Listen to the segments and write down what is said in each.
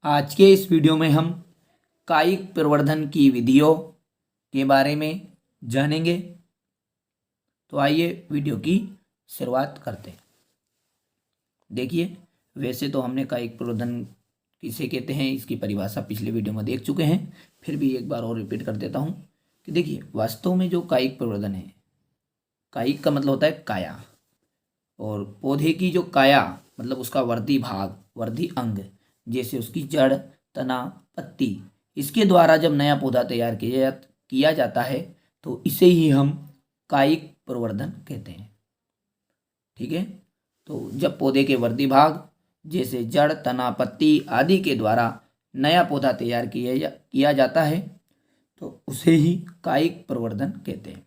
आज के इस वीडियो में हम कायिक प्रवर्धन की विधियों के बारे में जानेंगे। तो आइए वीडियो की शुरुआत करते हैं। देखिए, वैसे तो हमने कायिक प्रवर्धन किसे कहते हैं इसकी परिभाषा पिछले वीडियो में देख चुके हैं, फिर भी एक बार और रिपीट कर देता हूँ कि देखिए, वास्तव में जो कायिक प्रवर्धन है, कायिक का मतलब होता है काया, और पौधे की जो काया मतलब उसका वर्धी भाग, वर्धी अंग, जैसे उसकी जड़, तना, पत्ती, इसके द्वारा जब नया पौधा तैयार किया जाता है तो इसे ही हम कायिक प्रवर्धन कहते हैं। ठीक है, तो जब पौधे के वर्धी भाग जैसे जड़, तना, पत्ती आदि के द्वारा नया पौधा तैयार किया जाता है तो उसे ही कायिक प्रवर्धन कहते हैं।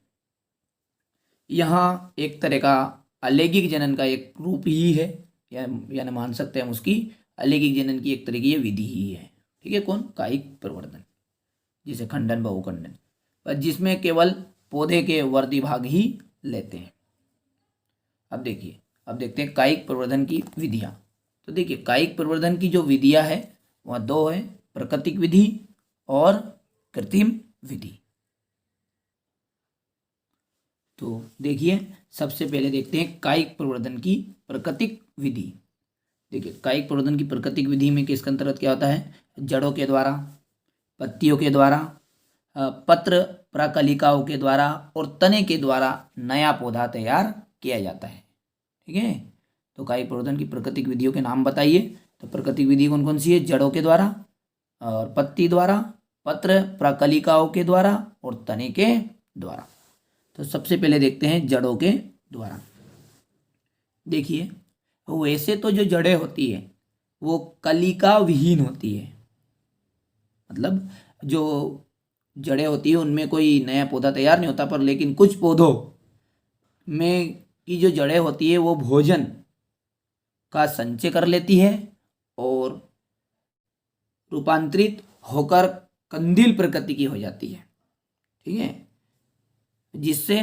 यहाँ एक तरह का अलैंगिक जनन का एक रूप ही है, यानी मान सकते हैं हम उसकी अलैंगिक जनन की एक तरह की ये विधि ही है। ठीक है, कौन? कायिक प्रवर्धन, जिसे खंडन बहुखंडन, पर जिसमें केवल पौधे के वर्धी भाग ही लेते हैं। अब देखिए, अब देखते हैं कायिक प्रवर्धन की विधियां। तो देखिए, कायिक प्रवर्धन की जो विधियां है वह दो है, प्राकृतिक विधि और कृत्रिम विधि। तो देखिए, सबसे पहले देखते हैं कायिक प्रवर्धन की प्राकृतिक विधि। देखिए, कायिक प्रवर्धन की प्राकृतिक विधि में किसके अंतर्गत क्या होता है? जड़ों के द्वारा, पत्तियों के द्वारा, पत्र प्राकलिकाओं के द्वारा और तने के द्वारा नया पौधा तैयार किया जाता है। ठीक है, तो कायिक प्रवर्धन की प्राकृतिक विधियों के नाम बताइए। तो प्राकृतिक विधि कौन कौन सी है? जड़ों के द्वारा और पत्ती द्वारा, पत्र प्राकलिकाओं के द्वारा और तने के द्वारा। तो सबसे पहले देखते हैं जड़ों के द्वारा। देखिए, वैसे तो जो जड़ें होती है वो कलिका विहीन होती है, मतलब जो जड़ें होती है उनमें कोई नया पौधा तैयार नहीं होता, पर लेकिन कुछ पौधों में की जो जड़ें होती है वो भोजन का संचय कर लेती है और रूपांतरित होकर कंदील प्रकृति की हो जाती है। ठीक है, जिससे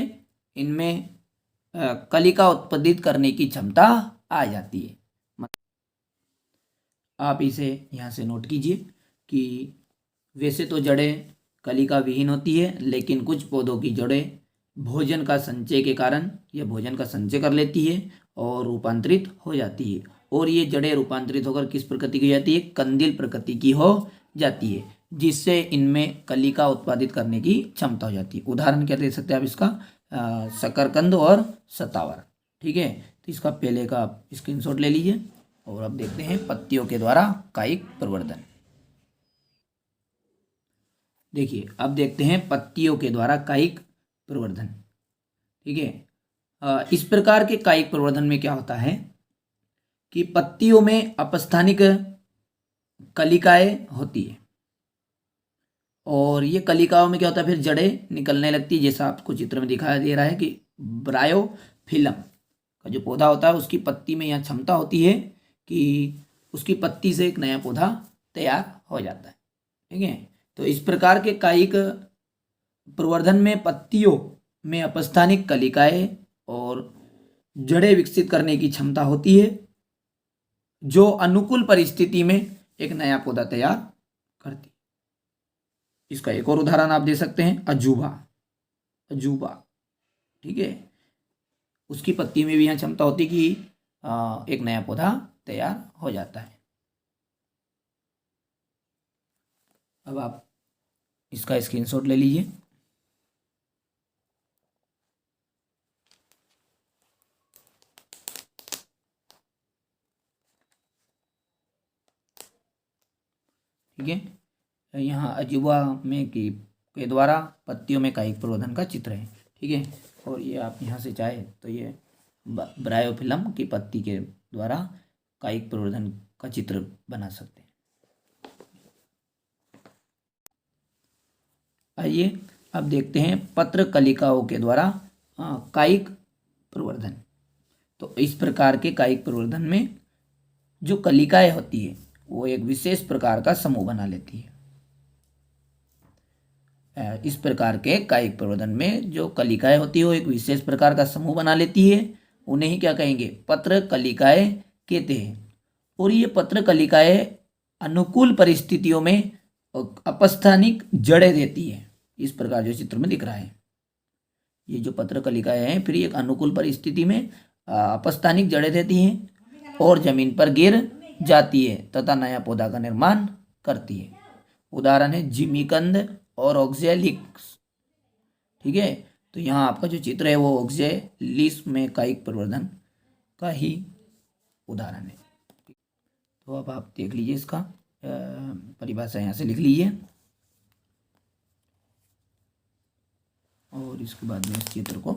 इनमें कलिका उत्पादित करने की क्षमता आ जाती है। आप इसे यहाँ से नोट कीजिए कि वैसे तो जड़ें कलिका विहीन होती है, लेकिन कुछ पौधों की जड़ें भोजन का संचय के कारण यह भोजन का संचय कर लेती है और रूपांतरित हो जाती है। और ये जड़ें रूपांतरित होकर किस प्रकृति की हो जाती है? कंदील प्रकृति की हो जाती है, जिससे इनमें कलिका उत्पादित करने की क्षमता हो जाती है। उदाहरण क्या दे सकते हैं आप इसका? शकरकंद और शतावर। ठीक है, तो इसका पहले का आप स्क्रीनशॉट ले लीजिए। और अब देखते हैं पत्तियों के द्वारा कायिक प्रवर्धन। देखिए, अब देखते हैं पत्तियों के द्वारा कायिक प्रवर्धन। ठीक है, इस प्रकार के कायिक प्रवर्धन में क्या होता है कि पत्तियों में अपस्थानिक कलिकाएं होती है और ये कलिकाओं में क्या होता है, फिर जड़ें निकलने लगती है। जैसा आपको चित्र में दिखाई दे रहा है कि ब्रायोफिलम का जो पौधा होता है उसकी पत्ती में यह क्षमता होती है कि उसकी पत्ती से एक नया पौधा तैयार हो जाता है। ठीक है, तो इस प्रकार के कायिक प्रवर्धन में पत्तियों में अपस्थानिक कलिकाएं और जड़ें विकसित करने की क्षमता होती है, जो अनुकूल परिस्थिति में एक नया पौधा तैयार करती है। इसका एक और उदाहरण आप दे सकते हैं, अजूबा। अजूबा, ठीक है, उसकी पत्ती में भी यह क्षमता होती है कि एक नया पौधा तैयार हो जाता है। अब आप इसका स्क्रीनशॉट ले लीजिए। ठीक है, यहाँ अजूबा में के द्वारा पत्तियों में कायिक प्रवर्धन का चित्र है। ठीक है, और ये आप यहाँ से चाहे तो ये ब्रायोफिलम की पत्ती के द्वारा कायिक प्रवर्धन का चित्र बना सकते हैं। आइए अब देखते हैं पत्र कलिकाओं के द्वारा कायिक प्रवर्धन। तो इस प्रकार के कायिक प्रवर्धन में जो कलिकाएं होती है वो एक विशेष प्रकार का समूह बना लेती है। इस प्रकार के कायिक प्रवर्धन में जो कलिकाएं होती है वो एक विशेष प्रकार का समूह बना लेती है। उन्हें ही क्या कहेंगे? पत्र कलिकाएं कहते हैं। और ये पत्र कलिकाएं अनुकूल परिस्थितियों में अपस्थानिक जड़ें देती है। इस प्रकार जो चित्र में दिख रहा है, ये जो पत्रकलिका है फिर एक अनुकूल परिस्थिति में अपस्थानिक जड़ें देती हैं और जमीन पर गिर जाती है तथा नया पौधा का निर्माण करती है। उदाहरण है जिमीकंद और ऑक्जेलिक्स। ठीक है, तो यहाँ आपका जो चित्र है वो ऑक्जेलिस में कायिक प्रवर्धन का ही उदाहरण है। तो अब आप देख लीजिए, इसका परिभाषा यहाँ से लिख लीजिए और इसके बाद में इस चित्र को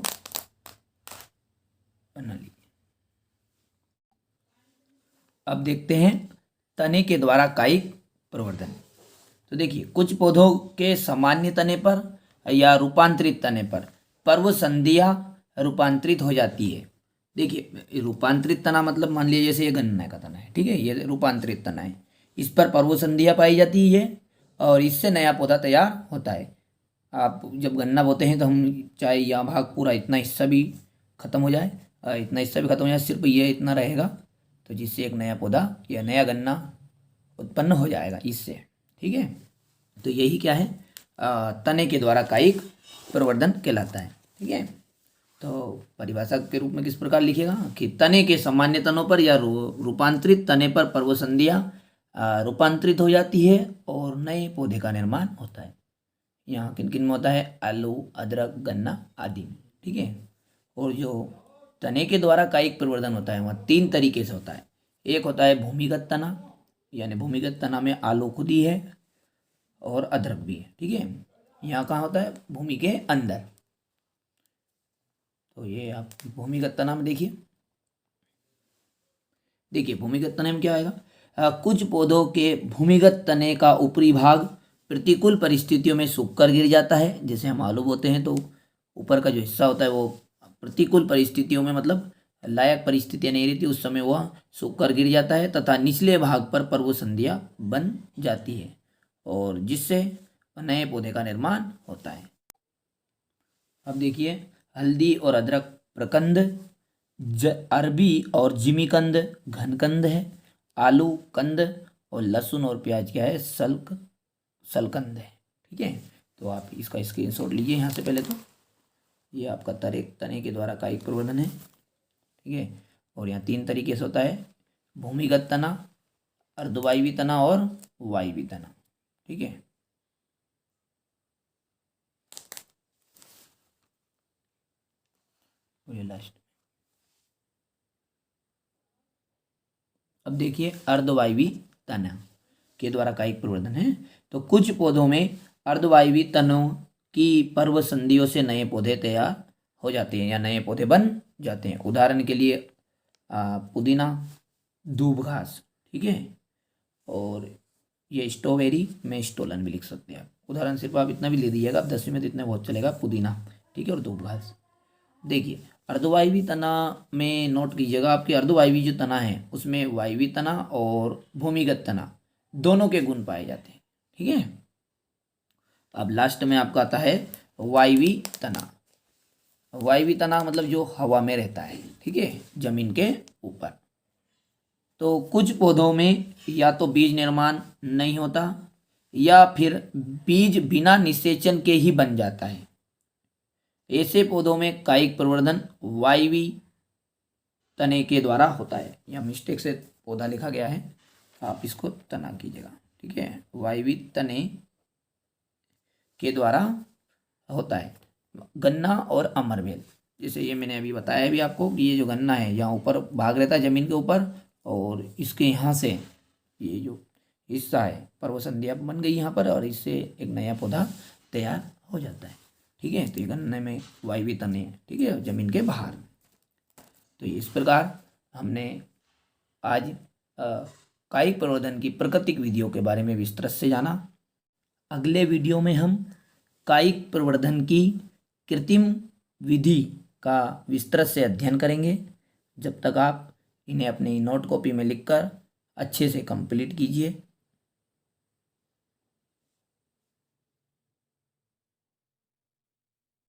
बना लीजिए। अब देखते हैं तने के द्वारा कायिक प्रवर्धन। तो देखिए, कुछ पौधों के सामान्य तने पर या रूपांतरित तने पर पर्वसंधियां रूपांतरित हो जाती है। देखिए, रूपांतरित तना मतलब मान लीजिए जैसे ये गन्ना का तना है, ठीक है, ये रूपांतरित तना है, इस पर पर्वसंधियां पाई जाती है और इससे नया पौधा तैयार होता है। आप जब गन्ना बोते हैं तो हम चाहे यह भाग पूरा इतना हिस्सा भी खत्म हो जाए, इतना हिस्सा भी खत्म हो जाए, सिर्फ ये इतना रहेगा, तो जिससे एक नया पौधा या नया गन्ना उत्पन्न हो जाएगा इससे। ठीक है, तो यही क्या है, तने के द्वारा कायिक प्रवर्धन कहलाता है। ठीक है, तो परिभाषा के रूप में किस प्रकार लिखेगा कि तने के सामान्य तनों पर या रूपांतरित तने पर पर्वसंधियां रूपांतरित हो जाती है और नए पौधे का निर्माण होता है। यहाँ किन किन में होता है, आलू, अदरक, गन्ना आदि। ठीक है, और जो तने के द्वारा कायिक प्रवर्धन होता है वह 3 तरीके से होता है। एक होता है भूमिगत तना, यानी भूमिगत तना में आलू खुद ही है और अदरक भी है। ठीक है, यहाँ कहाँ होता है, भूमि के अंदर। तो ये आप भूमिगत तना में देखिए भूमिगत तने में क्या आएगा, कुछ पौधों के भूमिगत तने का ऊपरी भाग प्रतिकूल परिस्थितियों में सूखकर गिर जाता है। जैसे हम आलू बोते हैं तो ऊपर का जो हिस्सा होता है वो प्रतिकूल परिस्थितियों में, मतलब लायक परिस्थितियां नहीं रहती, उस समय वह सूखकर गिर जाता है तथा निचले भाग पर पर्वसंधियां बन जाती है और जिससे नए पौधे का निर्माण होता है। अब देखिए, हल्दी और अदरक प्रकंद, अरबी और जिमीकंद घनकंद है, आलू कंद और लहसुन और प्याज क्या है, सलकंद है। ठीक है, तो आप इसका स्क्रीनशॉट लीजिए यहाँ से। पहले तो ये आपका तने के द्वारा कायिक प्रवर्धन है। ठीक है, और यहाँ 3 तरीके से होता है, भूमिगत तना, अर्धवायवी तना और वायवी तना। ठीक है, ये लास्ट। अब देखिए, अर्धवायवी तना के द्वारा कायिक प्रवर्धन है। तो कुछ पौधों में अर्धवायवी तनों की पर्वसंधियों से नए पौधे तैयार हो जाते हैं या नए पौधे बन जाते हैं। उदाहरण के लिए पुदीना, दूब घास। ठीक है, और ये स्ट्रॉबेरी में स्टोलन भी लिख सकते हैं आप। उदाहरण सिर्फ आप इतना भी ले दीजिएगा, आप 10वीं में तो इतना बहुत चलेगा, पुदीना। ठीक है, और दूब घास। देखिए, अर्धवायवी तना में नोट कीजिएगा, आपके अर्धवायवी जो तना है उसमें वायवी तना और भूमिगत तना दोनों के गुण पाए जाते हैं। ठीक है, अब लास्ट में आपका आता है वायवी तना। वायवी तना मतलब जो हवा में रहता है, ठीक है, जमीन के ऊपर। तो कुछ पौधों में या तो बीज निर्माण नहीं होता या फिर बीज बिना निषेचन के ही बन जाता है। ऐसे पौधों में कायिक प्रवर्धन वायवी तने के द्वारा होता है। यहाँ मिस्टेक से पौधा लिखा गया है, आप इसको तना कीजिएगा। ठीक है, वायवी तने के द्वारा होता है। गन्ना और अमरवेल, जैसे ये मैंने अभी बताया भी आपको कि ये जो गन्ना है यहाँ ऊपर भाग रहता है जमीन के ऊपर, और इसके यहाँ से ये जो हिस्सा है पर्वसंधियां बन गई यहाँ पर और इससे एक नया पौधा तैयार हो जाता है। ठीक है, तो ये गन्ने में वायवी तने हैं। ठीक है, जमीन के बाहर। तो इस प्रकार हमने आज कायिक प्रवर्धन की प्राकृतिक विधियों के बारे में विस्तृत से जाना। अगले वीडियो में हम कायिक प्रवर्धन की कृत्रिम विधि का विस्तृत से अध्ययन करेंगे। जब तक आप इन्हें अपनी नोट कॉपी में लिखकर अच्छे से कंप्लीट कीजिए।